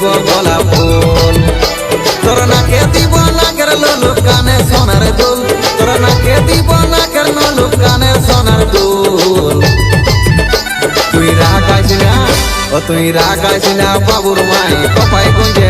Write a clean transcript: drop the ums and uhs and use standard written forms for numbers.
দিব গোলাপ ফুল তোর নাকে দিব নাকের ললুক কানে সোনার দুল তোর নাকে দিব নাকের ললুক কানে সোনার দুল তুই রাগাইস না ও তুই রাগাইস না বাবুর মাই কপাই গুঞ্জে